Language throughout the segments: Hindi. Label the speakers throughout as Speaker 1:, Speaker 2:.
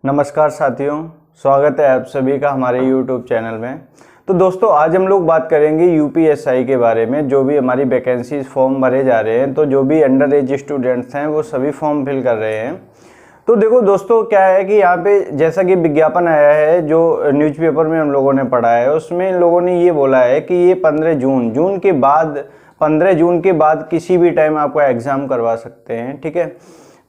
Speaker 1: नमस्कार साथियों, स्वागत है आप सभी का हमारे YouTube चैनल में। तो दोस्तों, आज हम लोग बात करेंगे यूपीएसआई के बारे में। जो भी हमारी वैकेंसीज फॉर्म भरे जा रहे हैं, तो जो भी अंडर एज स्टूडेंट्स हैं वो सभी फॉर्म फिल कर रहे हैं। तो देखो दोस्तों, क्या है कि यहाँ पे जैसा कि विज्ञापन आया है, जो न्यूज़पेपर में हम लोगों ने पढ़ा है, उसमें इन लोगों ने ये बोला है कि ये 15 जून के बाद किसी भी टाइम आपका एग्ज़ाम करवा सकते हैं। ठीक है,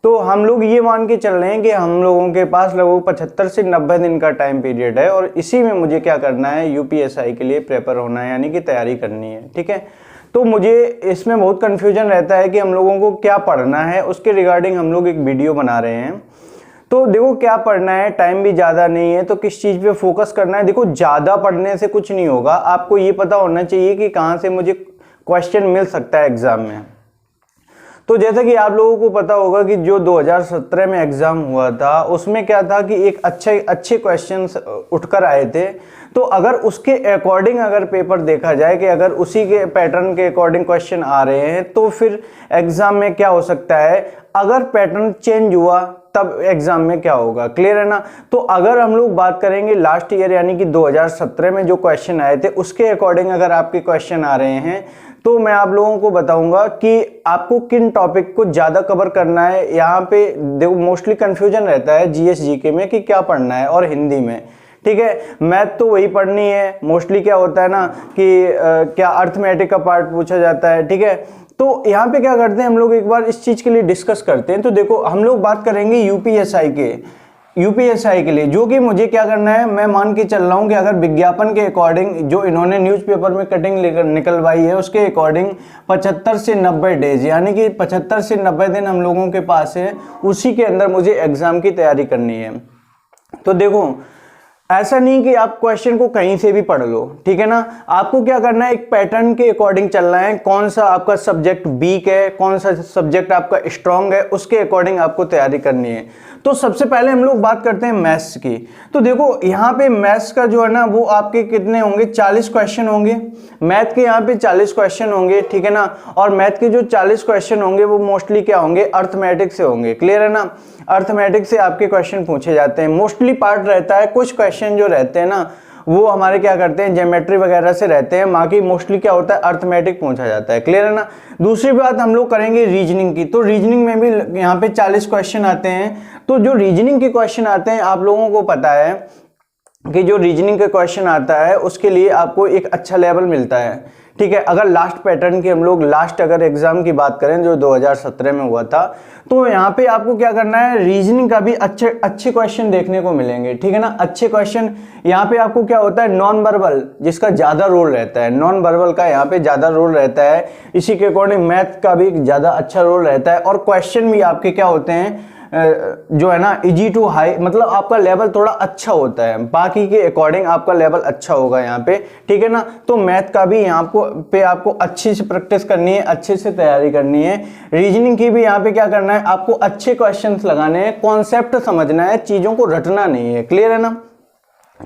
Speaker 1: तो हम लोग ये मान के चल रहे हैं कि हम लोगों के पास लगभग 75 से 90 दिन का टाइम पीरियड है, और इसी में मुझे क्या करना है, यूपीएसआई के लिए प्रेपर होना है, यानी कि तैयारी करनी है। ठीक है, तो मुझे इसमें बहुत कन्फ्यूजन रहता है कि हम लोगों को क्या पढ़ना है, उसके रिगार्डिंग हम लोग एक वीडियो बना रहे हैं। तो देखो, क्या पढ़ना है, टाइम भी ज़्यादा नहीं है, तो किस चीज़ पे फोकस करना है। देखो, ज़्यादा पढ़ने से कुछ नहीं होगा, आपको ये पता होना चाहिए कि कहाँ से मुझे क्वेश्चन मिल सकता है एग्ज़ाम में। तो जैसा कि आप लोगों को पता होगा कि जो 2017 में एग्ज़ाम हुआ था, उसमें क्या था कि एक अच्छे क्वेश्चंस उठकर आए थे। तो अगर उसके अकॉर्डिंग अगर पेपर देखा जाए कि अगर उसी के पैटर्न के अकॉर्डिंग क्वेश्चन आ रहे हैं, तो फिर एग्ज़ाम में क्या हो सकता है, अगर पैटर्न चेंज हुआ तब एग्ज़ाम में क्या होगा। क्लियर है ना। तो अगर हम लोग बात करेंगे लास्ट ईयर यानी कि 2017 में जो क्वेश्चन आए थे, उसके अकॉर्डिंग अगर आपके क्वेश्चन आ रहे हैं, तो मैं आप लोगों को बताऊंगा कि आपको किन टॉपिक को ज़्यादा कवर करना है। यहाँ पे देखो, मोस्टली कन्फ्यूजन रहता है जीएस जीके में कि क्या पढ़ना है, और हिंदी में। ठीक है, मैथ तो वही पढ़नी है। मोस्टली क्या होता है ना कि क्या अर्थमेटिक का पार्ट पूछा जाता है। ठीक है, तो यहाँ पे क्या करते हैं हम लोग, एक बार इस चीज़ के लिए डिस्कस करते हैं। तो देखो, हम लोग बात करेंगे यूपीएसआई के लिए, जो कि मुझे क्या करना है, मैं मान के चल रहा हूँ कि अगर विज्ञापन के अकॉर्डिंग जो इन्होंने न्यूज़पेपर में कटिंग निकलवाई है, उसके अकॉर्डिंग 75 से 90 डेज, यानी कि 75 से 90 दिन हम लोगों के पास है, उसी के अंदर मुझे एग्ज़ाम की तैयारी करनी है। तो देखो, ऐसा नहीं कि आप क्वेश्चन को कहीं से भी पढ़ लो। ठीक है ना, आपको क्या करना है, एक पैटर्न के अकॉर्डिंग चलना है। कौन सा आपका सब्जेक्ट वीक है, कौन सा सब्जेक्ट आपका स्ट्रांग है, उसके अकॉर्डिंग आपको तैयारी करनी है। तो सबसे पहले हम लोग बात करते हैं मैथ्स की। तो देखो, यहाँ पे मैथ्स का जो है ना, वो आपके कितने होंगे, 40 क्वेश्चन होंगे। मैथ के यहाँ पे 40 क्वेश्चन होंगे। ठीक है ना, और मैथ के जो 40 क्वेश्चन होंगे वो मोस्टली क्या होंगे, अर्थमेटिक से होंगे। क्लियर है ना, अर्थमेटिक से आपके क्वेश्चन पूछे जाते हैं। मोस्टली पार्ट रहता है, कुछ क्वेश्चन जो रहते हैं ना, वो हमारे क्या करते हैं, ज्योमेट्री वगैरह से रहते हैं। बाकी मोस्टली क्या होता है, अर्थमेटिक पूछा जाता है। क्लियर है ना। दूसरी बात हम लोग करेंगे रीजनिंग की। तो रीजनिंग में भी यहाँ पे 40 क्वेश्चन आते हैं। तो जो रीजनिंग के क्वेश्चन आते हैं, आप लोगों को पता है कि जो रीजनिंग का क्वेश्चन आता है, उसके लिए आपको एक अच्छा लेवल मिलता है। ठीक है, अगर लास्ट पैटर्न की हम लोग लास्ट अगर एग्जाम की बात करें जो 2017 में हुआ था, तो यहाँ पे आपको क्या करना है, रीजनिंग का भी अच्छे क्वेश्चन देखने को मिलेंगे। ठीक है ना, अच्छे क्वेश्चन। यहाँ पे आपको क्या होता है, नॉन वर्बल जिसका ज़्यादा रोल रहता है, नॉन वर्बल का यहाँ पे ज़्यादा रोल रहता है। इसी के अकॉर्डिंग मैथ का भी ज़्यादा अच्छा रोल रहता है, और क्वेश्चन भी आपके क्या होते हैं, जो है ना, इजी टू हाई, मतलब आपका लेवल थोड़ा अच्छा होता है। बाकी के अकॉर्डिंग आपका लेवल अच्छा होगा यहाँ पे। ठीक है ना, तो मैथ का भी यहाँ पे आपको अच्छे से प्रैक्टिस करनी है, अच्छे से तैयारी करनी है। रीजनिंग की भी यहाँ पे क्या करना है, आपको अच्छे क्वेश्चंस लगाने हैं, कॉन्सेप्ट समझना है, चीज़ों को रटना नहीं है। क्लियर है ना।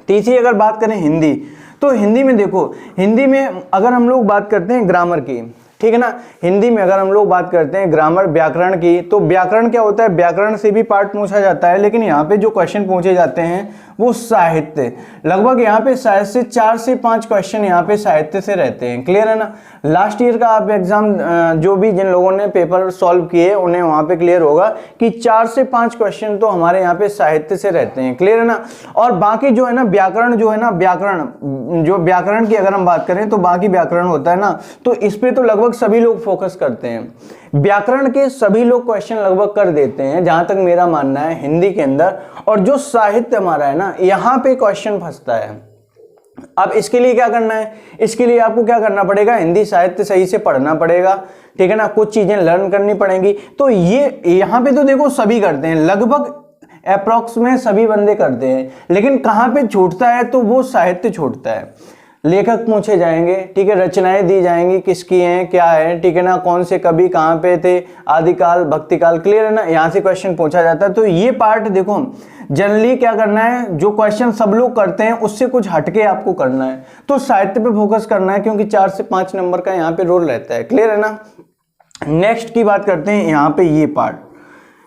Speaker 1: तीसरी अगर बात करें हिंदी, तो हिंदी में देखो, हिंदी में अगर हम लोग बात करते हैं ग्रामर की, ठीक है ना, हिंदी में अगर हम लोग बात करते हैं ग्रामर व्याकरण की, तो व्याकरण क्या होता है, व्याकरण से भी पार्ट पूछा जाता है। लेकिन यहाँ पे जो क्वेश्चन पूछे जाते हैं वो साहित्य, लगभग यहाँ पे शायद से 4 से 5 क्वेश्चन यहाँ पे साहित्य से रहते हैं। क्लियर है ना। लास्ट ईयर का आप एग्जाम जो भी जिन लोगों ने पेपर सॉल्व किए, उन्हें वहाँ पे क्लियर होगा कि 4 से 5 क्वेश्चन तो हमारे यहाँ पे साहित्य से रहते हैं। क्लियर है ना। और बाकी जो है ना व्याकरण, जो है ना व्याकरण की अगर हम बात करें, तो बाकी व्याकरण होता है ना, तो इस पे तो लगभग सभी लोग फोकस करते हैं। व्याकरण के सभी लोग क्वेश्चन लगभग कर देते हैं, जहां तक मेरा मानना है, हिंदी के अंदर। और जो साहित्य हमारा है ना, यहां पे क्वेश्चन फंसता है। अब इसके लिए क्या करना है, इसके लिए आपको क्या करना पड़ेगा, हिंदी साहित्य सही से पढ़ना पड़ेगा। ठीक है ना, कुछ चीजें लर्न करनी पड़ेंगी। तो ये यहाँ पे तो देखो सभी करते हैं, लगभग अप्रॉक्स में सभी बंदे करते हैं। लेकिन कहाँ पे छूटता है, तो वो साहित्य छूटता है। लेखक पूछे जाएंगे, ठीक है, रचनाएं दी जाएंगी, किसकी हैं, क्या है, ठीक है ना, कौन से कवि कहाँ पे थे, आदिकाल भक्तिकाल। क्लियर है ना, यहाँ से क्वेश्चन पूछा जाता है। तो ये पार्ट देखो, जनरली क्या करना है, जो क्वेश्चन सब लोग करते हैं उससे कुछ हटके आपको करना है। तो साहित्य पे फोकस करना है, क्योंकि 4 से 5 नंबर का यहाँ पे रोल रहता है। क्लियर है ना। नेक्स्ट की बात करते हैं, यहाँ पे ये पार्ट,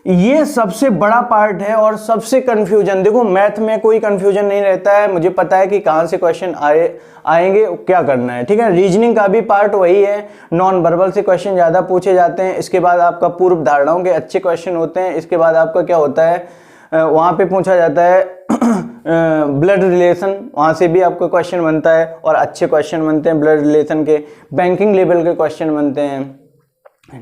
Speaker 1: ये सबसे बड़ा पार्ट है और सबसे कंफ्यूजन। देखो मैथ में कोई कंफ्यूजन नहीं रहता है, मुझे पता है कि कहाँ से क्वेश्चन आएंगे, क्या करना है, ठीक है। रीजनिंग का भी पार्ट वही है, नॉन वर्बल से क्वेश्चन ज़्यादा पूछे जाते हैं। इसके बाद आपका पूर्व धारणाओं के अच्छे क्वेश्चन होते हैं। इसके बाद आपका क्या होता है, वहाँ पे पूछा जाता है ब्लड रिलेशन, वहाँ से भी आपको क्वेश्चन बनता है और अच्छे क्वेश्चन बनते हैं ब्लड रिलेशन के। बैंकिंग लेवल के क्वेश्चन बनते हैं,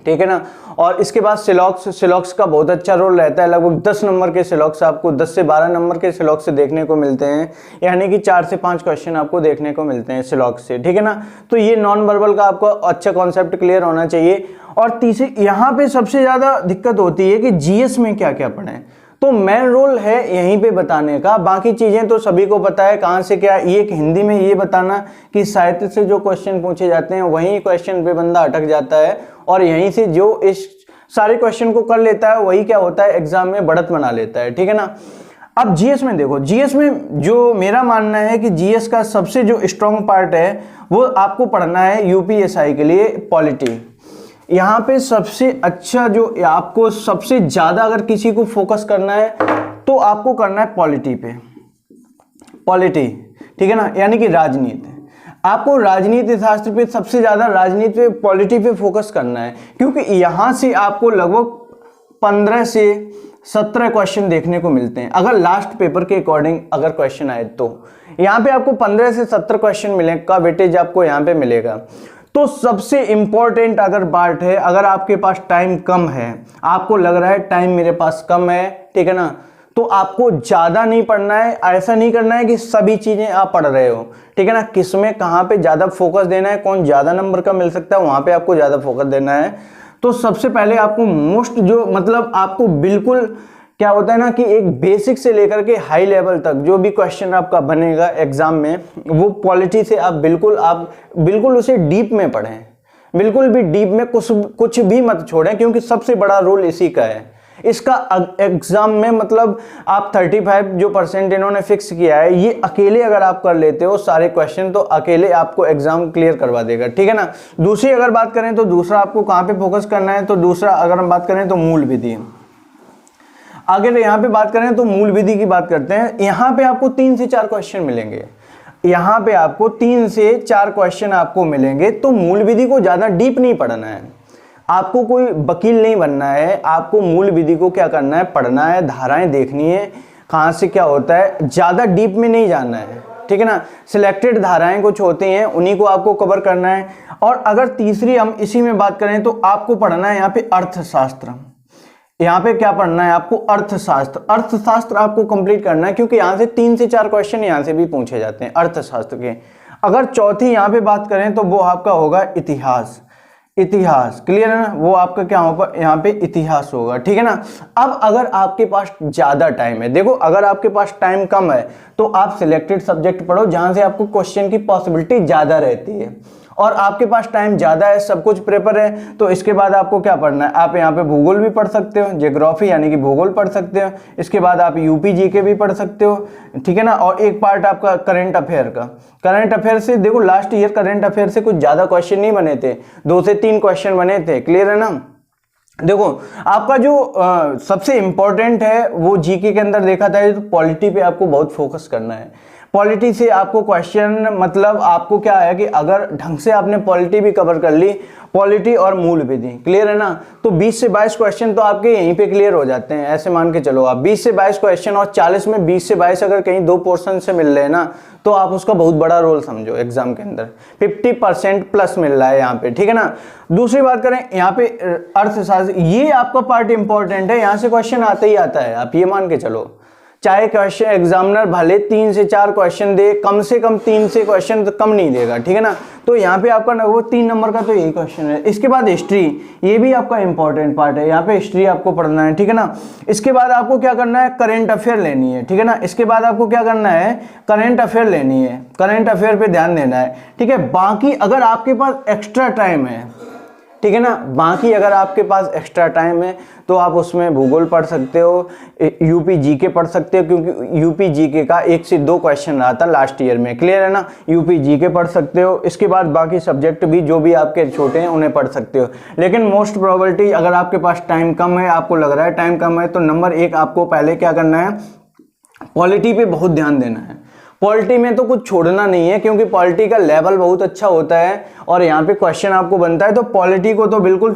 Speaker 1: ठीक है ना। और इसके बाद सिलॉक्स का बहुत अच्छा रोल रहता है। लगभग 10 नंबर के सिलॉक्स आपको 10 से 12 नंबर के सिलॉक्स से देखने को मिलते हैं, यानी कि 4 से 5 क्वेश्चन आपको देखने को मिलते हैं सिलॉक्स से, ठीक है ना। तो ये नॉन वर्बल का आपको अच्छा कॉन्सेप्ट क्लियर होना चाहिए। और तीसरी यहाँ पे सबसे ज़्यादा दिक्कत होती है कि जीएस में क्या क्या पढ़ें, तो मेन रोल है यहीं पे बताने का। बाकी चीज़ें तो सभी को पता है कहाँ से क्या, ये एक हिंदी में ये बताना कि साहित्य से जो क्वेश्चन पूछे जाते हैं वहीं क्वेश्चन पे बंदा अटक जाता है, और यहीं से जो इस सारे क्वेश्चन को कर लेता है वही क्या होता है, एग्जाम में बढ़त बना लेता है, ठीक है ना। अब जीएस में देखो, जीएस में जो मेरा मानना है कि जीएस का सबसे जो स्ट्रॉन्ग पार्ट है वो आपको पढ़ना है यूपीएसआई के लिए पॉलिटी। यहाँ पे सबसे अच्छा जो आपको सबसे ज़्यादा अगर किसी को फोकस करना है तो आपको करना है पॉलिटी पे, पॉलिटी, ठीक है ना, यानी कि राजनीति। आपको राजनीति शास्त्र पे सबसे ज़्यादा, राजनीति पे, पॉलिटी पे फोकस करना है, क्योंकि यहाँ से आपको लगभग 15 से 17 क्वेश्चन देखने को मिलते हैं। अगर लास्ट पेपर के अकॉर्डिंग अगर क्वेश्चन आए तो यहाँ पे आपको 15 से 17 क्वेश्चन मिलेगा का वेटेज आपको यहाँ पे मिलेगा। तो सबसे इंपॉर्टेंट अगर बात है, अगर आपके पास टाइम कम है, आपको लग रहा है टाइम मेरे पास कम है, ठीक है ना, तो आपको ज़्यादा नहीं पढ़ना है। ऐसा नहीं करना है कि सभी चीज़ें आप पढ़ रहे हो, ठीक है ना। किस में कहाँ पे ज़्यादा फोकस देना है, कौन ज़्यादा नंबर का मिल सकता है, वहाँ पे आपको ज़्यादा फोकस देना है। तो सबसे पहले आपको मोस्ट जो मतलब आपको बिल्कुल क्या होता है ना कि एक बेसिक से लेकर के हाई लेवल तक जो भी क्वेश्चन आपका बनेगा एग्जाम में, वो पॉलिटी से आप बिल्कुल उसे डीप में पढ़ें, बिल्कुल भी डीप में कुछ भी मत छोड़ें, क्योंकि सबसे बड़ा रोल इसी का है। इसका एग्जाम में मतलब आप 35 जो % इन्होंने फिक्स किया है, ये अकेले अगर आप कर लेते हो सारे क्वेश्चन तो अकेले आपको एग्जाम क्लियर करवा देगा, ठीक है ना। दूसरी अगर बात करें तो दूसरा आपको कहाँ पे फोकस करना है, तो दूसरा अगर हम बात करें तो मूल विधि। अगर यहाँ पे बात करें तो मूल विधि की बात करते हैं। यहाँ पे आपको 3 से 4 क्वेश्चन मिलेंगे, यहाँ पे आपको 3 से 4 क्वेश्चन आपको मिलेंगे। तो मूल विधि को ज़्यादा डीप नहीं पढ़ना है, आपको कोई वकील नहीं बनना है, आपको मूल विधि को क्या करना है, पढ़ना है, धाराएं देखनी है, कहाँ से क्या होता है, ज़्यादा डीप में नहीं जाना है, ठीक है ना। सिलेक्टेड धाराएं कुछ होती हैं उन्हीं को आपको कवर करना है। और अगर तीसरी हम इसी में बात करें तो आपको पढ़ना है यहाँ पे अर्थशास्त्र। यहाँ पे क्या पढ़ना है आपको, अर्थशास्त्र। अर्थशास्त्र आपको कंप्लीट करना है, क्योंकि यहाँ से 3 से 4 क्वेश्चन यहाँ से भी पूछे जाते हैं अर्थशास्त्र के। अगर चौथी यहाँ पे बात करें तो वो आपका होगा इतिहास। इतिहास क्लियर है ना, वो आपका क्या होगा, यहाँ पे इतिहास होगा, ठीक है ना। अब अगर आपके पास ज़्यादा टाइम है, देखो अगर आपके पास टाइम कम है तो आप सिलेक्टेड सब्जेक्ट पढ़ो जहाँ से आपको क्वेश्चन की पॉसिबिलिटी ज़्यादा रहती है। और आपके पास टाइम ज़्यादा है, सब कुछ प्रेपर है, तो इसके बाद आपको क्या पढ़ना है, आप यहाँ पे भूगोल भी पढ़ सकते हो, ज्योग्राफी यानी कि भूगोल पढ़ सकते हो। इसके बाद आप यूपी जीके भी पढ़ सकते हो, ठीक है ना। और एक पार्ट आपका करंट अफेयर का, करंट अफेयर से देखो लास्ट ईयर करंट अफेयर से कुछ ज़्यादा क्वेश्चन नहीं बने थे, 2 से 3 क्वेश्चन बने थे, क्लियर है ना। देखो आपका जो सबसे इंपॉर्टेंट है वो जीके के अंदर देखा था, तो पॉलिटी पे आपको बहुत फोकस करना है। पॉलिटी से आपको क्वेश्चन मतलब आपको क्या है कि अगर ढंग से आपने पॉलिटी भी कवर कर ली, पॉलिटी और मूल विधि, क्लियर है ना, तो 20 से 22 क्वेश्चन तो आपके यहीं पे क्लियर हो जाते हैं। ऐसे मान के चलो आप 20 से 22 क्वेश्चन, और 40 में 20 से 22 अगर कहीं 2 पोर्शन से मिल रहे हैं ना, तो आप उसका बहुत बड़ा रोल समझो एग्जाम के अंदर। 50% प्लस मिल रहा है यहाँ पे, ठीक है ना। दूसरी बात करें यहाँ पे अर्थशास्त्र, ये आपका पार्ट इंपॉर्टेंट है, यहाँ से क्वेश्चन आता ही आता है, आप ये मान के चलो। चाहे क्वेश्चन एग्जामिनर भले 3 से 4 क्वेश्चन दे, कम से कम 3 से क्वेश्चन तो कम नहीं देगा, ठीक है ना। तो यहाँ पे आपका वो 3 नंबर का तो यही क्वेश्चन है। इसके बाद हिस्ट्री, ये भी आपका इंपॉर्टेंट पार्ट है, यहाँ पे हिस्ट्री आपको पढ़ना है, ठीक है ना। इसके बाद आपको क्या करना है, करेंट अफेयर लेनी है, ठीक है ना। इसके बाद आपको क्या करना है, करेंट अफेयर लेनी है, करेंट अफेयर पे ध्यान देना है, ठीक है। बाकी अगर आपके पास एक्स्ट्रा टाइम है, ठीक है ना। बाकी अगर आपके पास एक्स्ट्रा टाइम है तो आप उसमें भूगोल पढ़ सकते हो, यूपी जीके पढ़ सकते हो, क्योंकि यूपी जीके का 1 से 2 क्वेश्चन रहा था लास्ट ईयर में, क्लियर है ना। यूपी जीके पढ़ सकते हो, इसके बाद बाकी सब्जेक्ट भी जो भी आपके छोटे हैं उन्हें पढ़ सकते हो। लेकिन मोस्ट प्रोबेबिलिटी अगर आपके पास टाइम कम है, आपको लग रहा है टाइम कम है, तो नंबर 1 आपको पहले क्या करना है, पॉलिटी पे बहुत ध्यान देना है। पॉलिटी में तो कुछ छोड़ना नहीं है, क्योंकि पॉलिटी का लेवल बहुत अच्छा होता है और यहाँ पे क्वेश्चन आपको बनता है, तो पॉलिटी को तो बिल्कुल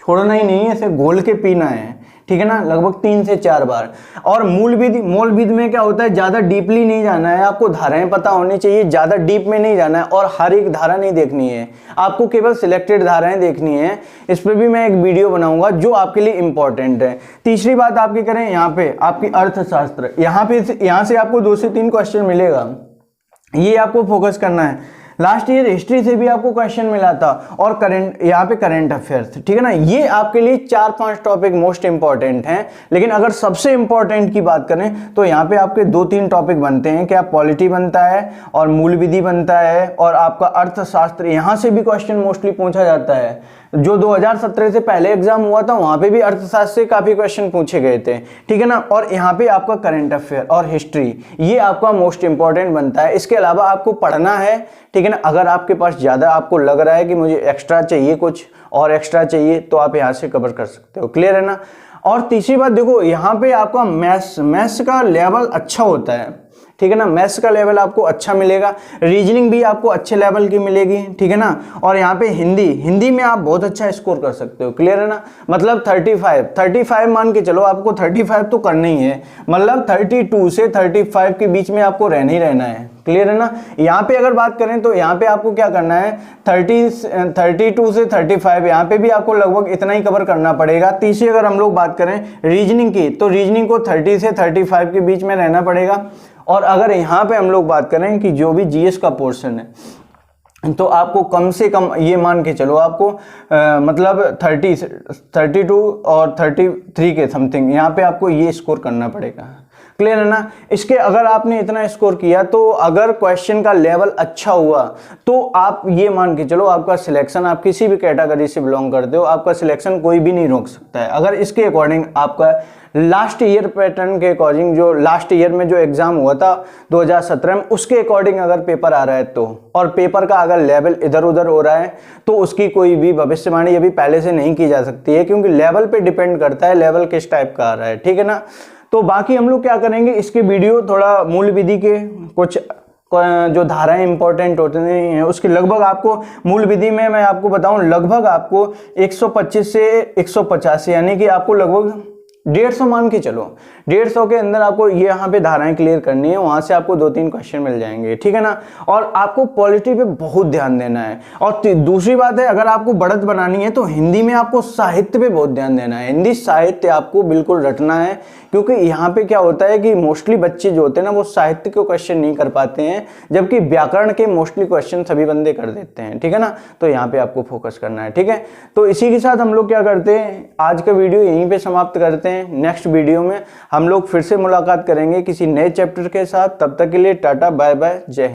Speaker 1: छोड़ना ही नहीं है, इसे घोल के पीना है, ठीक है ना, लगभग 3 से 4 बार। और मूलविधि में क्या होता है, ज़्यादा डीपली नहीं जाना है, आपको धाराएं पता होनी चाहिए, ज़्यादा डीप में नहीं जाना है और हर एक धारा नहीं देखनी है, आपको केवल सिलेक्टेड धाराएं देखनी है। इस पर भी मैं एक वीडियो बनाऊंगा जो आपके लिए इंपॉर्टेंट है। तीसरी बात आपकी करें यहाँ पे आपकी अर्थशास्त्र, यहाँ से आपको 2 से 3 क्वेश्चन मिलेगा, ये आपको फोकस करना है। लास्ट ईयर हिस्ट्री से भी आपको क्वेश्चन मिला था और यहाँ पे करंट अफेयर्स, ठीक है ना। ये आपके लिए 4-5 टॉपिक मोस्ट इंपॉर्टेंट हैं। लेकिन अगर सबसे इंपॉर्टेंट की बात करें तो यहाँ पे आपके 2-3 टॉपिक बनते हैं, क्या पॉलिटी बनता है और मूल विधि बनता है और आपका अर्थशास्त्र, यहाँ से भी क्वेश्चन मोस्टली पूछा जाता है। जो 2017 से पहले एग्जाम हुआ था वहां पे भी अर्थशास्त्र से काफी क्वेश्चन पूछे गए थे, ठीक है ना। और यहाँ पे आपका करंट अफेयर और हिस्ट्री, ये आपका मोस्ट इंपॉर्टेंट बनता है। इसके अलावा आपको पढ़ना है, ठीक है ना। अगर आपके पास ज्यादा आपको लग रहा है कि मुझे एक्स्ट्रा चाहिए, कुछ और एक्स्ट्रा चाहिए, तो आप यहाँ से कवर कर सकते हो, क्लियर है ना। और तीसरी बात देखो, यहाँ पे आपका मैथ्स का लेवल अच्छा होता है, ठीक है ना। मैथ्स का लेवल आपको अच्छा मिलेगा, रीजनिंग भी आपको अच्छे लेवल की मिलेगी, ठीक है ना। और यहाँ पे हिंदी में आप बहुत अच्छा स्कोर कर सकते हो, क्लियर है ना। मतलब 35 मान के चलो, आपको 35 तो करना ही है, मतलब 32 से 35 के बीच में आपको रहना ही रहना है, क्लियर है ना। यहाँ पे अगर बात करें तो यहाँ पे आपको क्या करना है, 32 से 35, यहाँ पे भी आपको लगभग इतना ही कवर करना पड़ेगा। तीसरी अगर हम लोग बात करें रीजनिंग की, तो रीजनिंग को 30 से 35 के बीच में रहना पड़ेगा। और अगर यहाँ पे हम लोग बात करें कि जो भी जीएस का पोर्शन है, तो आपको कम से कम ये मान के चलो, आपको मतलब 32 और 33 के समथिंग यहाँ पे आपको ये स्कोर करना पड़ेगा, क्लियर है ना। इसके अगर आपने इतना स्कोर किया, तो अगर क्वेश्चन का लेवल अच्छा हुआ तो आप ये मान के चलो, आपका सिलेक्शन, आप किसी भी कैटेगरी से बिलोंग करते हो, आपका सिलेक्शन कोई भी नहीं रोक सकता है। अगर इसके अकॉर्डिंग आपका लास्ट ईयर पैटर्न के अकॉर्डिंग, जो लास्ट ईयर में जो एग्जाम हुआ था 2017 में, उसके अकॉर्डिंग अगर पेपर आ रहा है तो, और पेपर का अगर लेवल इधर उधर हो रहा है, तो उसकी कोई भी भविष्यवाणी अभी पहले से नहीं की जा सकती है, क्योंकि लेवल पे डिपेंड करता है, लेवल किस टाइप का आ रहा है, ठीक है ना। तो बाकी हम लोग क्या करेंगे, इसके वीडियो थोड़ा मूल विधि के कुछ जो धाराएं इंपॉर्टेंट होते हैं उसके लगभग आपको, मूल विधि में मैं आपको बताऊं, लगभग आपको 125 से 150, यानी कि आपको लगभग 150 मान के चलो, 150 के अंदर आपको ये यहाँ पे धाराएं क्लियर करनी है, वहां से आपको 2-3 क्वेश्चन मिल जाएंगे, ठीक है ना। और आपको पॉलिटी पे बहुत ध्यान देना है। और दूसरी बात है, अगर आपको बढ़त बनानी है तो हिंदी में आपको साहित्य पे बहुत ध्यान देना है। हिंदी साहित्य आपको बिल्कुल रटना है, क्योंकि यहाँ पे क्या होता है कि मोस्टली बच्चे जो होते हैं ना, वो साहित्य के क्वेश्चन नहीं कर पाते हैं, जबकि व्याकरण के मोस्टली क्वेश्चन सभी बंदे कर देते हैं, ठीक है ना। तो यहाँ पे आपको फोकस करना है, ठीक है। तो इसी के साथ हम लोग क्या करते हैं, आज का वीडियो यहीं पे समाप्त करते हैं। नेक्स्ट वीडियो में हम लोग फिर से मुलाकात करेंगे किसी नए चैप्टर के साथ। तब तक के लिए टाटा बाय बाय, जय हिंद।